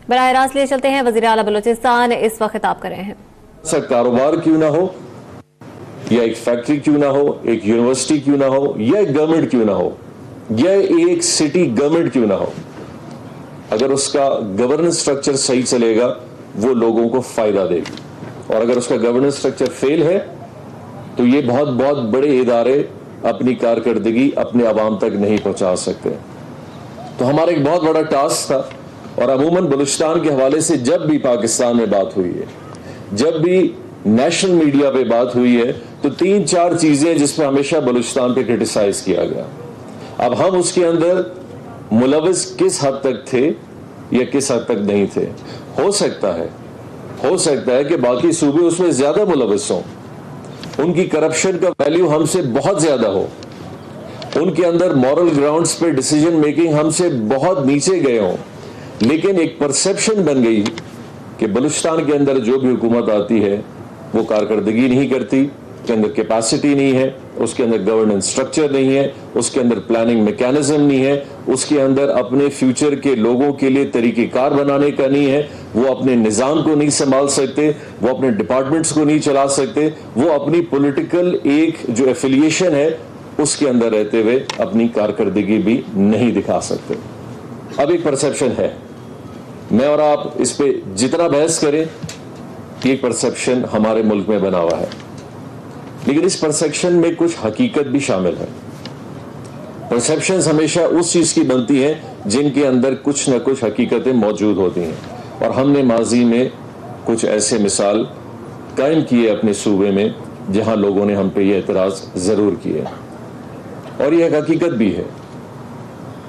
براہ راست لے چلتے ہیں، وزیر اعلیٰ بلوچستان اس وقت خطاب کر رہے ہیں۔ ایسا کاروبار کیوں نہ ہو، یا ایک فیکٹری کیوں نہ ہو، ایک یونیورسٹی کیوں نہ ہو، یا ایک گورنمنٹ کیوں نہ ہو، یا ایک سٹی گورنمنٹ کیوں نہ ہو، اگر اس کا گورننس سٹرکچر صحیح چلے گا وہ لوگوں کو فائدہ دے گی، اور اگر اس کا گورننس سٹرکچر فیل ہے تو یہ بہت بہت بڑے ادارے اپنی کارکردگی اپنے عوام تک نہیں پہنچا سکتے۔ تو ہمارا ایک بہت بڑا ٹاسک تھا، اور عموماً بلوچستان کے حوالے سے جب بھی پاکستان میں بات ہوئی ہے، جب بھی نیشنل میڈیا پہ بات ہوئی ہے، تو 3-4 چیزیں جس پہ ہمیشہ بلوچستان پہ کرٹیسائز کیا گیا۔ اب ہم اس کے اندر ملوث کس حد تک تھے یا کس حد تک نہیں تھے، ہو سکتا ہے کہ باقی صوبے اس میں زیادہ ملوث ہوں، ان کی کرپشن کا ویلیو ہم سے بہت زیادہ ہو، ان کے اندر مورل گراؤنڈز پہ ڈیسیجن میکنگ ہم سے بہت نیچے گئے ہوں، لیکن ایک پرسیپشن بن گئی کہ بلوچستان کے اندر جو بھی حکومت آتی ہے وہ کارکردگی نہیں کرتی، اس کے اندر کیپیسٹی نہیں ہے، اس کے اندر گورننس سٹرکچر نہیں ہے، اس کے اندر پلاننگ میکینزم نہیں ہے، اس کے اندر اپنے فیوچر کے لوگوں کے لیے طریقہ کار بنانے کا نہیں ہے، وہ اپنے نظام کو نہیں سنبھال سکتے، وہ اپنے ڈپارٹمنٹس کو نہیں چلا سکتے، وہ اپنی پولیٹیکل ایک جو ایفیلیشن ہے اس کے اندر رہتے ہوئے اپنی کارکردگی بھی نہیں دکھا سکتے۔ اب ایک پرسیپشن ہے، میں اور آپ اس پہ جتنا بحث کریں، یہ پرسیپشن ہمارے ملک میں بنا ہوا ہے، لیکن اس پرسیپشن میں کچھ حقیقت بھی شامل ہے۔ پرسیپشنز ہمیشہ اس چیز کی بنتی ہیں جن کے اندر کچھ نہ کچھ حقیقتیں موجود ہوتی ہیں، اور ہم نے ماضی میں کچھ ایسے مثال قائم کیے اپنے صوبے میں جہاں لوگوں نے ہم پہ یہ اعتراض ضرور کیے، اور یہ ایک حقیقت بھی ہے،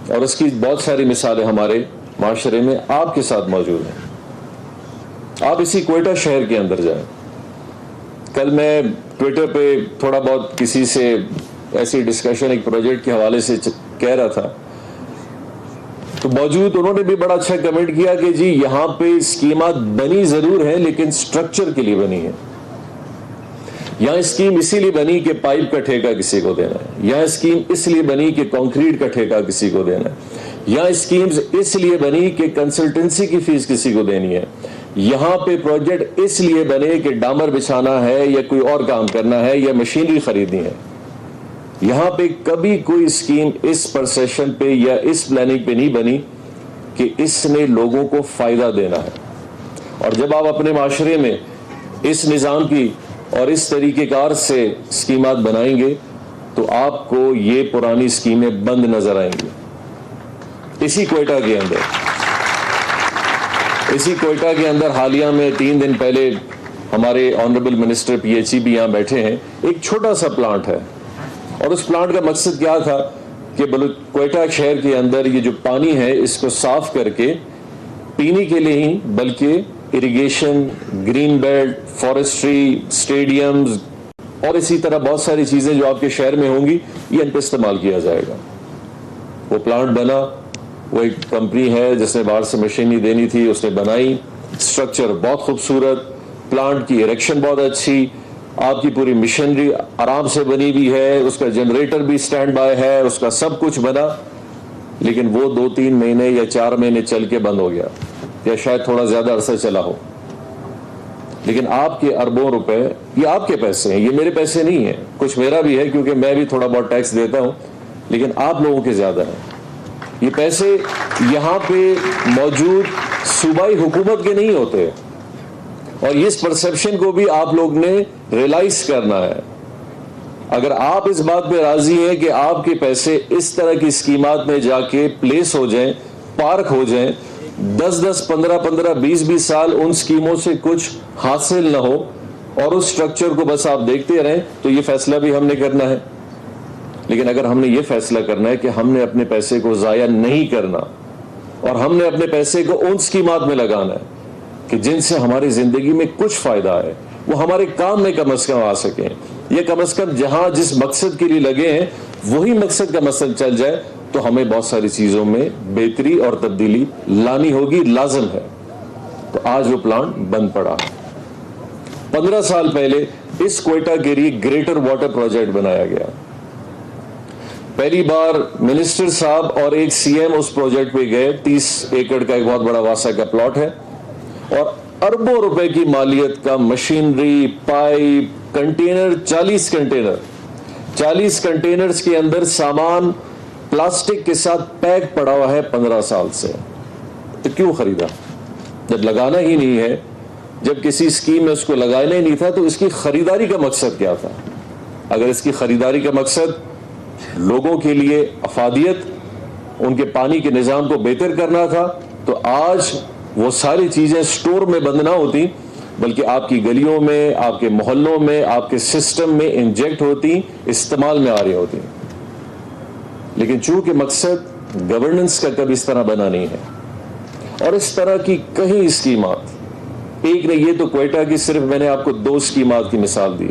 اور اس کی بہت ساری مثالیں ہمارے معاشرے میں آپ کے ساتھ موجود ہیں۔ آپ اسی کوئٹہ شہر کے اندر جائیں، کل میں ٹویٹر پہ تھوڑا بہت کسی سے ایسی ڈسکشن ایک پروجیکٹ کے حوالے سے کہہ رہا تھا، تو موجود انہوں نے بھی بڑا اچھا کمنٹ کیا کہ جی یہاں پہ اسکیمات بنی ضرور ہیں لیکن سٹرکچر کے لیے بنی ہے، یہاں اسکیم اسی لیے بنی کہ پائپ کا ٹھیکہ کسی کو دینا ہے، یہاں اسکیم اس لیے بنی کہ کنکریٹ کا ٹھیکہ کسی کو دینا ہے، یہاں اسکیمز اس لیے بنی کہ کنسلٹنسی کی فیس کسی کو دینی ہے، یہاں پہ پروجیکٹ اس لیے بنے کہ ڈامر بچھانا ہے یا کوئی اور کام کرنا ہے یا مشینری خریدنی ہے۔ یہاں پہ کبھی کوئی اسکیم اس پرسیشن پہ یا اس پلاننگ پہ نہیں بنی کہ اس نے لوگوں کو فائدہ دینا ہے، اور جب آپ اپنے معاشرے میں اس نظام کی اور اس طریقہ کار سے اسکیمات بنائیں گے تو آپ کو یہ پرانی اسکیمیں بند نظر آئیں گی۔ اسی کوئٹہ کے اندر حالیہ میں 3 دن پہلے ہمارے honourable minister P H E بھی یہاں بیٹھے ہیں، ایک چھوٹا سا پلانٹ ہے، اور اس پلانٹ کا مقصد کیا تھا کہ کوئٹہ شہر کے اندر یہ جو پانی ہے اس کو صاف کر کے پینے کے لیے ہی بلکہ اریگیشن، گرین بیلٹ، فارسٹری، سٹیڈیمز اور اسی طرح بہت ساری چیزیں جو آپ کے شہر میں ہوں گی یہ ان پہ استعمال کیا جائے گا۔ وہ پلانٹ بنا، وہ ایک کمپنی ہے جس نے باہر سے مشینری دینی تھی، اس نے بنائی، سٹرکچر بہت خوبصورت، پلانٹ کی اریکشن بہت اچھی، آپ کی پوری مشینری آرام سے بنی ہوئی ہے، اس کا جنریٹر بھی سٹینڈ بائی ہے، اس کا سب کچھ بنا، لیکن وہ 2-3 مہینے یا 4 مہینے چل کے بند ہو گیا، یا شاید تھوڑا زیادہ عرصہ چلا ہو۔ لیکن آپ کے اربوں روپے، یہ آپ کے پیسے ہیں، یہ میرے پیسے نہیں ہیں، کچھ میرا بھی ہے کیونکہ میں بھی تھوڑا بہت ٹیکس دیتا ہوں، لیکن آپ لوگوں کے زیادہ ہیں۔ یہ پیسے یہاں پہ موجود صوبائی حکومت کے نہیں ہوتے، اور اس پرسیپشن کو بھی آپ لوگ نے ریلائز کرنا ہے۔ اگر آپ اس بات پہ راضی ہیں کہ آپ کے پیسے اس طرح کی اسکیمات میں جا کے پلیس ہو جائیں، پارک ہو جائیں، 10-10, 15-15, 20-20 سال ان اسکیموں سے کچھ حاصل نہ ہو اور اس سٹرکچر کو بس آپ دیکھتے رہیں، تو یہ فیصلہ بھی ہم نے کرنا ہے۔ لیکن اگر ہم نے یہ فیصلہ کرنا ہے کہ ہم نے اپنے پیسے کو ضائع نہیں کرنا، اور ہم نے اپنے پیسے کو ان اسکیمات میں لگانا ہے کہ جن سے ہماری زندگی میں کچھ فائدہ ہے، وہ ہمارے کام میں کم از کم آ سکیں، یہ کم از کم جہاں جس مقصد کے لیے لگے ہیں وہی مقصد کا مسئلہ چل جائے، تو ہمیں بہت ساری چیزوں میں بہتری اور تبدیلی لانی ہوگی، لازم ہے۔ تو آج وہ پلانٹ بند پڑا۔ 15 سال پہلے اس کوئٹہ کے لیے گریٹر واٹر پروجیکٹ بنایا گیا، پہلی بار منسٹر صاحب اور ایک سی ایم اس پروجیکٹ پہ گئے. 30 ایکڑ کا ایک بہت بڑا واسع کا پلاٹ ہے اور اربوں روپے کی مالیت کا مشینری, پائپ, کنٹینر, 40 کنٹینرز کے اندر سامان پلاسٹک کے ساتھ پیک پڑا ہوا ہے 15 سال سے. تو کیوں خریدا جب لگانا ہی نہیں ہے؟ جب کسی اسکیم میں اس کو لگانا ہی نہیں تھا تو اس کی خریداری کا مقصد کیا تھا؟ اگر اس کی خریداری کا مقصد لوگوں کے لیے افادیت, ان کے پانی کے نظام کو بہتر کرنا تھا تو آج وہ ساری چیزیں سٹور میں بند نہ ہوتی بلکہ آپ کی گلیوں میں, آپ کے محلوں میں, آپ کے سسٹم میں انجیکٹ ہوتی, استعمال میں آ رہی ہوتی. لیکن چونکہ مقصد گورننس کا کبھی اس طرح بنا نہیں ہے اور اس طرح کی کئی اسکیمات, ایک نہیں, یہ تو کوئٹہ کی صرف میں نے آپ کو 2 اسکیمات کی مثال دی,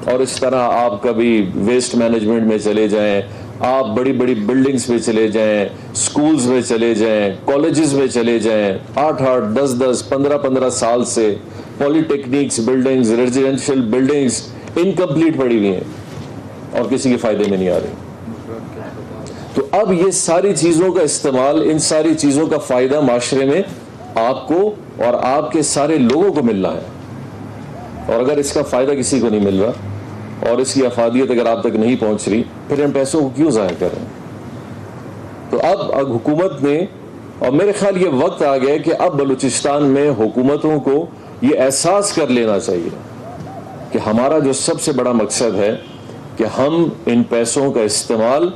اور اس طرح آپ کبھی ویسٹ مینجمنٹ میں چلے جائیں, آپ بڑی بڑی بلڈنگز میں چلے جائیں, سکولز میں چلے جائیں, کالجز میں چلے جائیں, 8-8, 10-10, 15-15 سال سے polytechnics buildings, residential buildings incomplete پڑی ہوئی ہیں اور کسی کے فائدے میں نہیں آ رہی. تو اب یہ ساری چیزوں کا استعمال, ان ساری چیزوں کا فائدہ معاشرے میں آپ کو اور آپ کے سارے لوگوں کو ملنا ہے, اور اگر اس کا فائدہ کسی کو نہیں مل رہا اور اس کی افادیت اگر آپ تک نہیں پہنچ رہی پھر ہم پیسوں کو کیوں ضائع کر رہے ہیں؟ تو اب حکومت نے, اور میرے خیال یہ وقت آ گیا کہ اب بلوچستان میں حکومتوں کو یہ احساس کر لینا چاہیے کہ ہمارا جو سب سے بڑا مقصد ہے کہ ہم ان پیسوں کا استعمال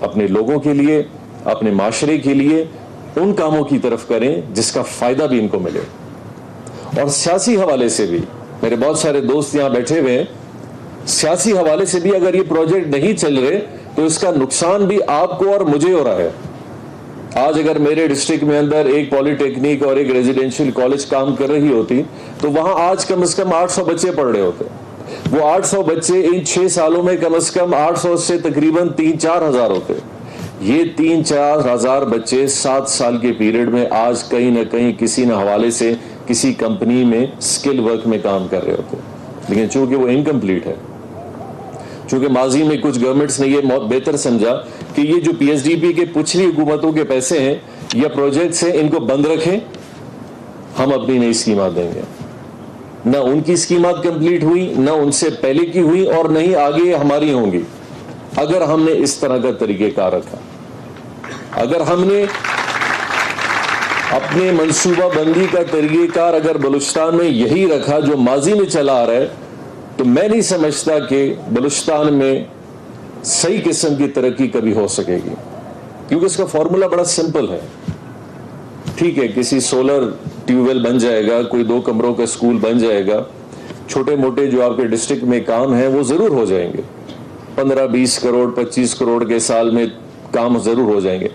اپنے لوگوں کے لیے, اپنے معاشرے کے لیے, ان کاموں کی طرف کریں جس کا فائدہ بھی ان کو ملے. اور سیاسی حوالے سے بھی, میرے بہت سارے دوست یہاں بیٹھے ہوئے ہیں, سیاسی حوالے سے بھی اگر یہ پروجیکٹ نہیں چل رہے تو اس کا نقصان بھی آپ کو اور مجھے ہو رہا ہے. آج اگر میرے ڈسٹرکٹ میں اندر ایک پولی ٹیکنیک اور ایک ریزیڈینشیل کالج کام کر رہی ہوتی تو وہاں آج کم از کم 800 بچے پڑھ رہے ہوتے. وہ 800 بچے ان 6 سالوں میں کم از کم 800 سے تقریباً 3-4 ہزار ہوتے. یہ 3-4 ہزار بچے 7 سال کے پیریڈ میں آج کہیں نہ کہیں کسی نہ حوالے سے کسی کمپنی میں سکل ورک میں کام کر رہے ہوتے. لیکن چونکہ وہ انکمپلیٹ ہے, چونکہ ماضی میں کچھ گورنمنٹس نے یہ بہت بہتر سمجھا کہ یہ جو پی ایس ڈی پی کے پچھلی حکومتوں کے پیسے ہیں یا پروجیکٹس ہیں, ان کو بند رکھیں, ہم اپنی نئی اسکیمات دیں گے. نہ ان کی اسکیمات کمپلیٹ ہوئی, نہ ان سے پہلے کی ہوئی, اور نہ ہی آگے ہماری ہوں گی اگر ہم نے اس طرح کا طریقہ کار رکھا. اگر ہم نے اپنے منصوبہ بندی کا طریقہ کار اگر بلوچستان میں یہی رکھا جو ماضی میں چلا آ رہا ہے تو میں نہیں سمجھتا کہ بلوچستان میں صحیح قسم کی ترقی کبھی ہو سکے گی, کیونکہ اس کا فارمولا بڑا سمپل ہے. ٹھیک ہے, کسی سولر ٹیوب ویل بن جائے گا, کوئی 2 کمروں کا اسکول بن جائے گا, چھوٹے موٹے جو آپ کے ڈسٹرکٹ میں کام ہیں وہ ضرور ہو جائیں گے, 15-20 کروڑ 25 کروڑ کے سال میں کام ضرور ہو جائیں گے.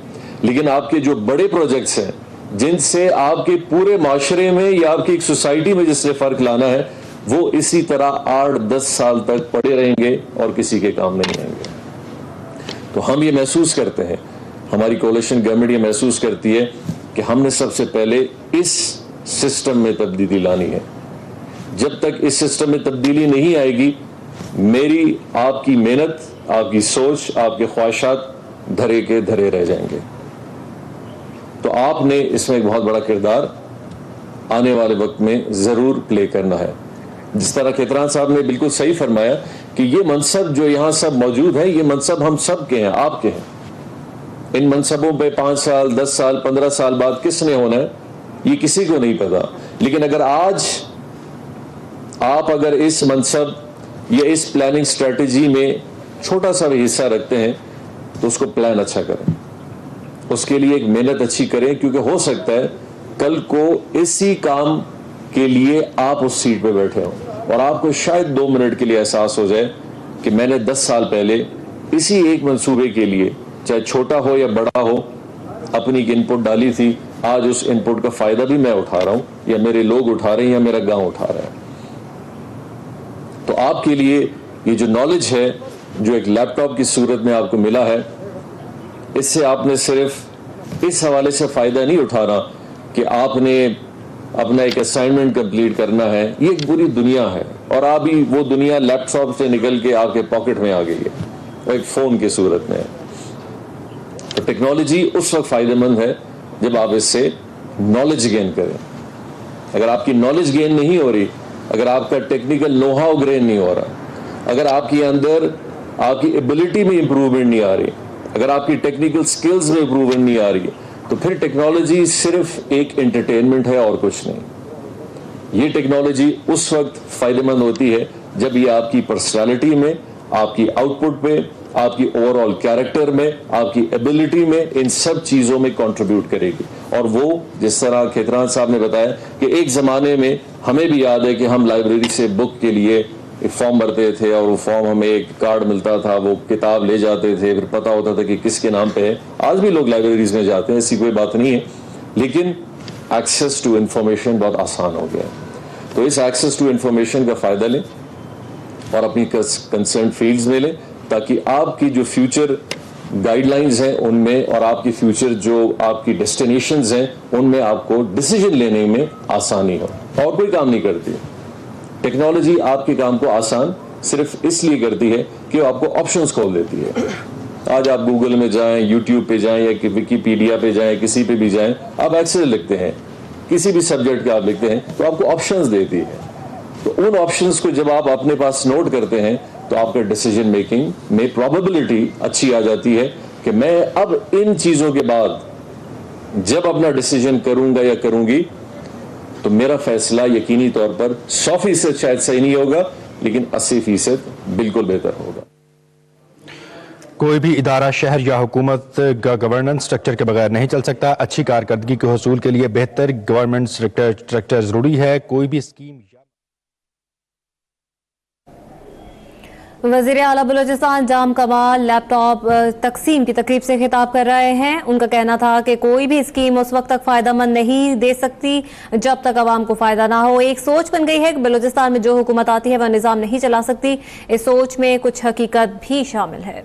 لیکن آپ کے جو بڑے پروجیکٹس ہیں جن سے آپ کے پورے معاشرے میں یا آپ کی ایک سوسائٹی میں جس نے فرق لانا ہے, وہ اسی طرح 8-10 سال تک پڑے رہیں گے اور کسی کے کام نہیں آئیں گے. تو ہم یہ محسوس کرتے ہیں, ہماری کولیشن گورنمنٹ یہ محسوس کرتی ہے کہ ہم نے سب سے پہلے اس سسٹم میں تبدیلی لانی ہے. جب تک اس سسٹم میں تبدیلی نہیں آئے گی, میری آپ کی محنت, آپ کی سوچ, آپ کے خواہشات دھرے کے دھرے رہ جائیں گے. تو آپ نے اس میں ایک بہت بڑا کردار آنے والے وقت میں ضرور پلے کرنا ہے. جس طرح کیتران صاحب نے بالکل صحیح فرمایا کہ یہ منصب جو یہاں سب موجود ہیں, یہ منصب ہم سب کے ہیں, آپ کے ہیں. ان منصبوں پہ 5 سال 10 سال 15 سال بعد کس نے ہونا ہے یہ کسی کو نہیں پتا. لیکن اگر آج آپ اگر اس منصب یا اس پلاننگ سٹریٹجی میں چھوٹا سا بھی حصہ رکھتے ہیں تو اس کو پلان اچھا کریں, اس کے لیے ایک محنت اچھی کریں, کیونکہ ہو سکتا ہے کل کو اسی کام کے لیے آپ اس سیٹ پہ بیٹھے ہوں اور آپ کو شاید 2 منٹ کے لیے احساس ہو جائے کہ میں نے 10 سال پہلے اسی ایک منصوبے کے لیے, چاہے چھوٹا ہو یا بڑا ہو, اپنی ایک ان پٹ ڈالی تھی. آج اس ان پٹ کا فائدہ بھی میں اٹھا رہا ہوں, یا میرے لوگ اٹھا رہے ہیں, یا میرا گاؤں اٹھا رہا ہے. تو آپ کے لیے یہ جو نالج ہے جو ایک لیپ ٹاپ کی صورت میں آپ کو ملا ہے, اس سے آپ نے صرف اس حوالے سے فائدہ نہیں اٹھانا کہ آپ نے اپنا ایک اسائنمنٹ کمپلیٹ کرنا ہے. یہ ایک پوری دنیا ہے اور ابھی وہ دنیا لیپ ٹاپ سے نکل کے آپ کے پاکٹ میں آ گئی ہے. ایک فون کی صورت میں ہے. تو ٹیکنالوجی اس وقت فائدہ مند ہے جب آپ اس سے نالج گین کریں. اگر آپ کی نالج گین نہیں ہو رہی, اگر آپ کا ٹیکنیکل نو ہاؤ گین نہیں ہو رہا, اگر آپ کے اندر آپ کی ایبلٹی میں امپروومنٹ نہیں آ رہی, اگر آپ کی ٹیکنیکل سکلز میں امپروومنٹ نہیں آ رہی, تو پھر ٹیکنالوجی صرف ایک انٹرٹینمنٹ ہے اور کچھ نہیں. یہ ٹیکنالوجی اس وقت فائدہ مند ہوتی ہے جب یہ آپ کی پرسنالٹی میں, آپ کی آؤٹ پٹ میں, آپ کی اوور آل کیریکٹر میں, آپ کی ایبلٹی میں, ان سب چیزوں میں کنٹریبیوٹ کرے گی. اور وہ جس طرح کھیتران صاحب نے بتایا کہ ایک زمانے میں ہمیں بھی یاد ہے کہ ہم لائبریری سے بک کے لیے ایک فارم بھرتے تھے, اور وہ فارم ہمیں ایک کارڈ ملتا تھا, وہ کتاب لے جاتے تھے, پھر پتہ ہوتا تھا کہ کس کے نام پہ ہے. آج بھی لوگ لائبریریز میں جاتے ہیں, ایسی کوئی بات نہیں ہے, لیکن ایکسیس ٹو انفارمیشن بہت آسان ہو گیا ہے. تو اس ایکسیس ٹو انفارمیشن کا فائدہ لیں اور اپنی کنسرن فیلڈز میں لیں, تاکہ آپ کی جو فیوچر گائیڈ لائنز ہیں ان میں, اور آپ کی فیوچر جو آپ کی ڈیسٹینیشنز ہیں ان میں آپ کو ڈیسیجن لینے میں آسانی ہو. اور کوئی کام نہیں کرتی ٹیکنالوجی, آپ کے کام کو آسان صرف اس لیے کرتی ہے کہ وہ آپ کو آپشنز کھول دیتی ہے. آج آپ گوگل میں جائیں, یوٹیوب پہ جائیں, یا ویکیپیڈیا پہ جائیں, کسی پہ بھی جائیں, آپ ایکسل لکھتے ہیں, کسی بھی سبجیکٹ کا آپ لکھتے ہیں, تو آپ کو آپشنز دیتی ہے. تو ان آپشنز کو جب آپ اپنے پاس نوٹ کرتے ہیں تو آپ کے ڈیسیجن میکنگ میں پروبیبلٹی اچھی آ جاتی ہے کہ میں اب ان چیزوں کے بعد جب اپنا ڈیسیجن کروں گا یا کروں گی تو میرا فیصلہ یقینی طور پر 100% شاید صحیح نہیں ہوگا, لیکن 80% بالکل بہتر ہوگا. کوئی بھی ادارہ, شہر یا حکومت کا گورننس سٹرکچر کے بغیر نہیں چل سکتا. اچھی کارکردگی کے حصول کے لیے بہتر گورنمنٹ سٹرکچر ضروری ہے. کوئی بھی اسکیم وزیر اعلیٰ بلوچستان جام کمال لیپ ٹاپ تقسیم کی تقریب سے خطاب کر رہے ہیں. ان کا کہنا تھا کہ کوئی بھی اسکیم اس وقت تک فائدہ مند نہیں دے سکتی جب تک عوام کو فائدہ نہ ہو. ایک سوچ بن گئی ہے کہ بلوچستان میں جو حکومت آتی ہے وہ نظام نہیں چلا سکتی. اس سوچ میں کچھ حقیقت بھی شامل ہے.